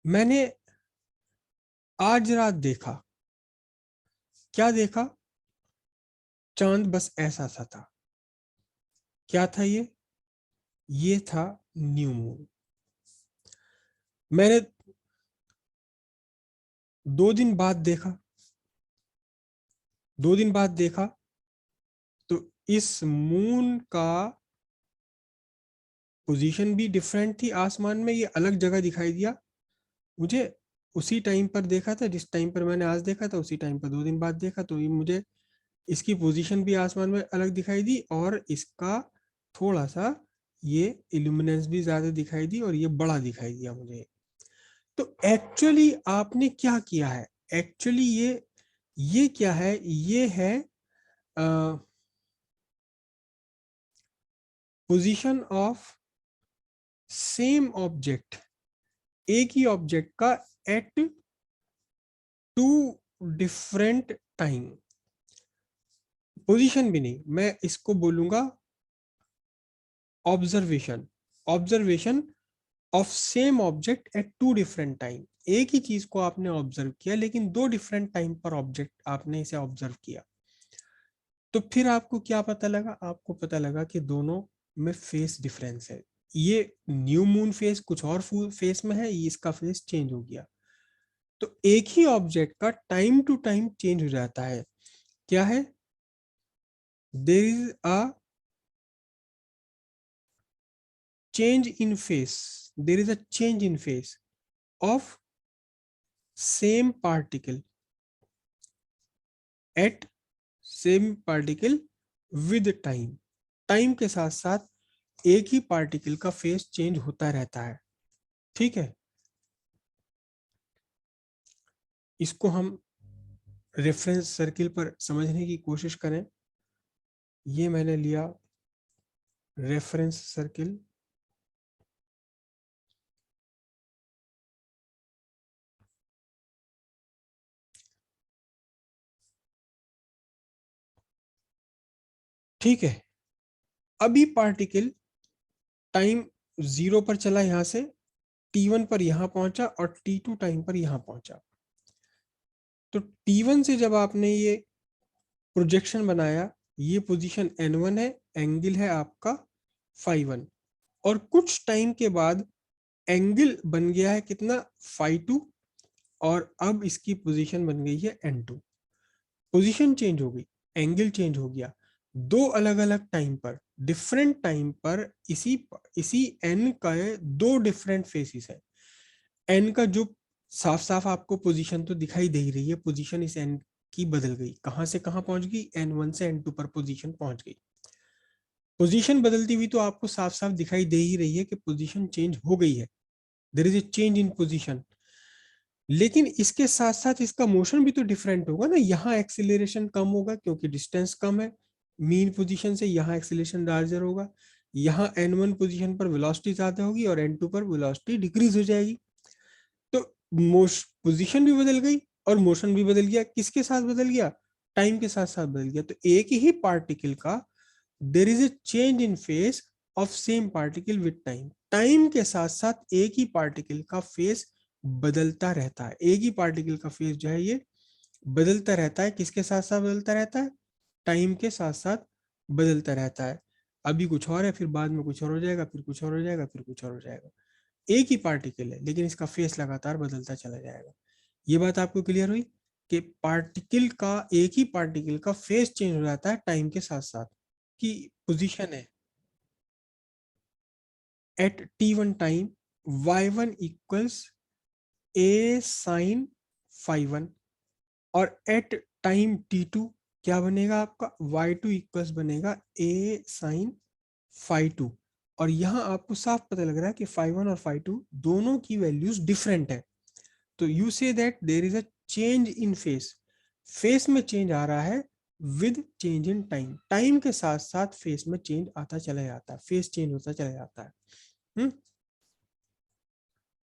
मैंने आज रात देखा। क्या देखा? चांद बस ऐसा सा था। क्या था ये था न्यू मून। मैंने 2 दिन बाद देखा। 2 दिन बाद देखा तो इस मून का पोजीशन भी डिफरेंट थी आसमान में, ये अलग जगह दिखाई दिया मुझे। उसी टाइम पर देखा था जिस टाइम पर मैंने आज देखा था, उसी टाइम पर 2 दिन बाद देखा तो ये मुझे इसकी पोजीशन भी आसमान में अलग दिखाई दी, और इसका थोड़ा सा ये इल्यूमिनेंस भी ज्यादा दिखाई दी, और ये बड़ा दिखाई दिया मुझे। तो एक्चुअली आपने क्या किया है? एक्चुअली ये क्या है? ये है पोजीशन ऑफ सेम ऑब्जेक्ट, एक ही ऑब्जेक्ट का at two different time. Position भी नहीं, मैं इसको बोलूंगा observation. Observation of same object at two different time. एक ही चीज को आपने ऑब्जर्व किया, लेकिन 2 डिफरेंट टाइम पर ऑब्जेक्ट आपने इसे ऑब्जर्व किया। तो फिर आपको क्या पता लगा? आपको पता लगा कि दोनों में फेस डिफरेंस है। ये न्यू मून फेस कुछ और फेस में है, ये इसका फेस चेंज हो गया। तो एक ही ऑब्जेक्ट का टाइम टू टाइम चेंज हो जाता है। क्या है? There is a change in phase. There is a change in phase of same particle at same particle with time. Time के साथ साथ एक ही पार्टिकल का फेस चेंज होता रहता है। ठीक है, इसको हम रेफरेंस सर्किल पर समझने की कोशिश करें। ये मैंने लिया रेफरेंस सर्किल। ठीक है, अभी पार्टिकल टाइम 0 पर चला, यहां से T1 पर यहां पहुंचा और T2 टाइम पर यहां पहुंचा। तो T1 से जब आपने ये प्रोजेक्शन बनाया, ये पोजीशन N1 है, एंगल है आपका φ1, और कुछ टाइम के बाद एंगल बन गया है कितना? φ2, और अब इसकी पोजीशन बन गई है N2। पोजीशन चेंज हो गई, एंगल चेंज हो गया। 2 अलग अलग टाइम पर, डिफरेंट टाइम पर इसी इसी N का 2 डिफरेंट फेसिस है। N का जो साफ साफ आपको पोजीशन तो दिखाई दे ही रही है, पोजीशन इस N की बदल गई। कहां से कहां पहुंच गई? N1 से N2 पर पोजीशन पहुंच गई। पोजीशन बदलती हुई तो आपको साफ साफ दिखाई दे ही रही है कि पोजीशन चेंज हो गई है। There is a change in position. लेकिन इसके साथ साथ इसका मोशन भी तो डिफरेंट होगा ना। यहाँ एक्सीलरेशन कम होगा क्योंकि डिस्टेंस कम है मीन पोजीशन से, यहाँ एक्सीलरेशन लार्जर होगा। यहाँ N1 पोजीशन पर वेलोसिटी ज्यादा होगी और N2 पर वेलोसिटी डिक्रीज हो जाएगी। तो पोजीशन भी बदल गई और मोशन भी बदल गया। किसके साथ बदल गया? टाइम के साथ साथ बदल गया। तो एक ही पार्टिकल का there is a change in face of same particle with time. Time के साथ साथ एक ही पार्टिकल का फेस बदलता रहता है। एक ही पार्टिकल का फेस जो है ये बदलता रहता है। किसके साथ साथ बदलता रहता है? टाइम के साथ साथ बदलता रहता है। अभी कुछ और है, फिर बाद में कुछ और हो जाएगा, फिर कुछ और हो जाएगा, फिर कुछ और हो जाएगा। एक ही पार्टिकल है लेकिन इसका फेस लगातार बदलता चला जाएगा। ये बात आपको क्लियर हुई कि पार्टिकल का, एक ही पार्टिकल का फेस चेंज हो जाता है टाइम के साथ साथ। की पोजीशन है at T1 time y1 equals a sine φ1, और एट टाइम T2 क्या बनेगा आपका? y2 इक्वल्स बनेगा a साइन φ2। और यहां आपको साफ पता लग रहा है कि φ1 और φ2 दोनों की वैल्यूज डिफरेंट है। तो you say that there is a change in phase. Phase में चेंज आ रहा है with change in time. Time के साथ साथ फेस में चेंज आता चला जाता है, फेस चेंज होता चला जाता है।